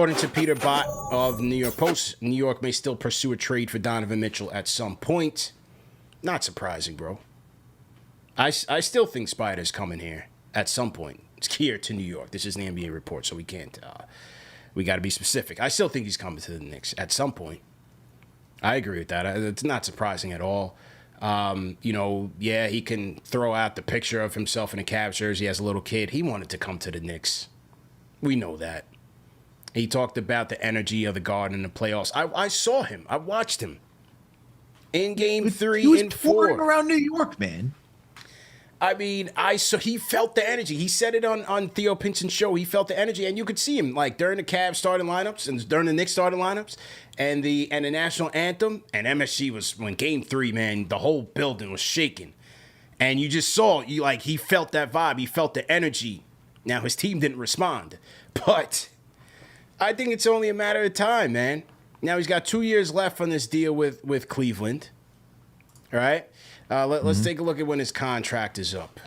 According to Peter Bott of New York Post, New York may still pursue a trade for Donovan Mitchell at some point. Not surprising, bro. I still think Spider's coming here at some point. It's here to New York. This is an NBA report, so we can't. We got to be specific. I still think he's coming to the Knicks at some point. I agree with that. It's not surprising at all. Yeah, he can throw out the picture of himself in a Cavs jersey as a little kid. He wanted to come to the Knicks. We know that. He talked about the energy of the Garden in the playoffs. I saw him. I watched him in Game 3 and 4. He was touring around New York, man. I mean, he felt the energy. He said it on Theo Pinson's show. He felt the energy, and you could see him like during the Cavs starting lineups and during the Knicks starting lineups, and the national anthem. And MSG was when Game 3, man, the whole building was shaking, and you just saw he felt that vibe. He felt the energy. Now his team didn't respond, but I think it's only a matter of time, man. Now he's got 2 years left on this deal with Cleveland. All right? Let's take a look at when his contract is up.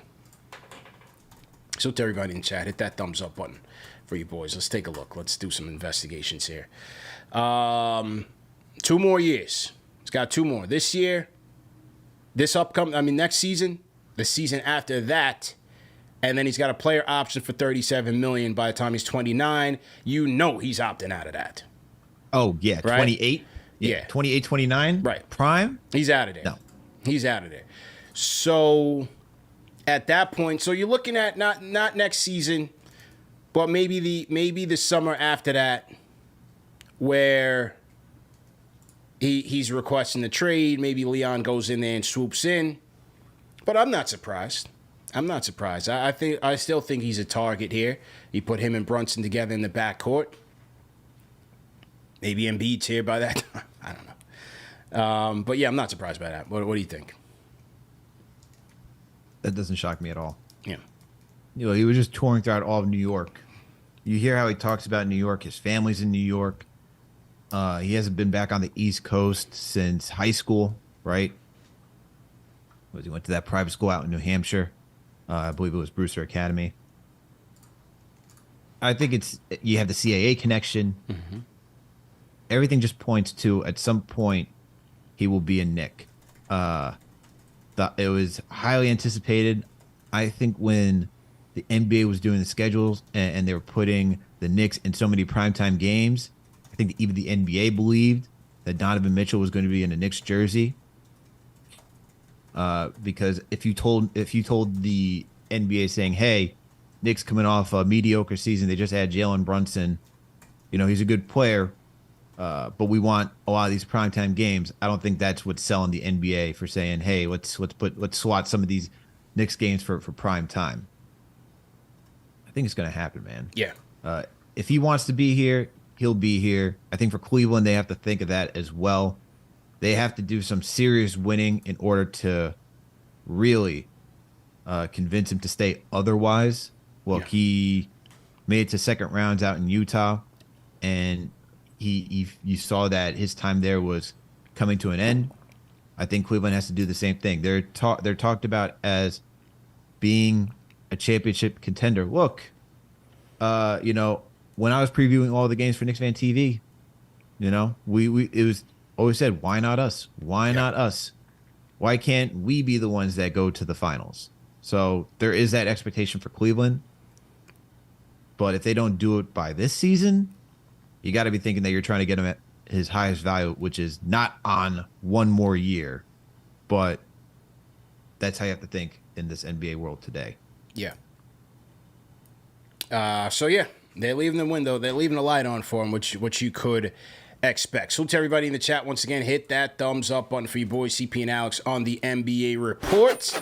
So to everybody in chat, hit that thumbs up button for you boys. Let's take a look. Let's do some investigations here. 2 more years. He's got 2 more. This year, next season, the season after that, and then he's got a player option for $37 million by the time he's 29. You know he's opting out of that. Oh, yeah. Right? 28? Yeah. 28, 29? Right. Prime? He's out of there. No. He's out of there. So at that point, so you're looking at not next season, but maybe the summer after that, where he's requesting the trade. Maybe Leon goes in there and swoops in. But I'm not surprised. I still think he's a target here. You put him and Brunson together in the backcourt. Maybe Embiid's here by that time. I don't know. But yeah, I'm not surprised by that. What do you think? That doesn't shock me at all. Yeah. He was just touring throughout all of New York. You hear how he talks about New York. His family's in New York. He hasn't been back on the East Coast since high school, right? He went to that private school out in New Hampshire. I believe it was Brewster Academy. I think you have the CAA connection. Mm-hmm. Everything just points to at some point he will be a Knick. It was highly anticipated. I think when the NBA was doing the schedules and they were putting the Knicks in so many primetime games, I think even the NBA believed that Donovan Mitchell was going to be in a Knicks jersey. Because if you told the NBA saying, "Hey, Knicks coming off a mediocre season, they just had Jalen Brunson, he's a good player, but we want a lot of these primetime games," I don't think that's what's selling the NBA for saying, "Hey, let's swat some of these Knicks games for prime time." I think it's going to happen, man. Yeah. If he wants to be here, he'll be here. I think for Cleveland, they have to think of that as well. They have to do some serious winning in order to really convince him to stay otherwise. Well, yeah. He made it to second rounds out in Utah, and you saw that his time there was coming to an end. I think Cleveland has to do the same thing. They're talked about as being a championship contender. Look, when I was previewing all the games for KnicksFanTV, it was always said, why not us? Why not us? Why can't we be the ones that go to the finals? So there is that expectation for Cleveland. But if they don't do it by this season, you got to be thinking that you're trying to get him at his highest value, which is not on one more year. But that's how you have to think in this NBA world today. Yeah. So, yeah, they're leaving the window. They're leaving the light on for him, which you could expect. So to everybody in the chat, once again, hit that thumbs up button for you boys, CP and Alex, on the NBA report.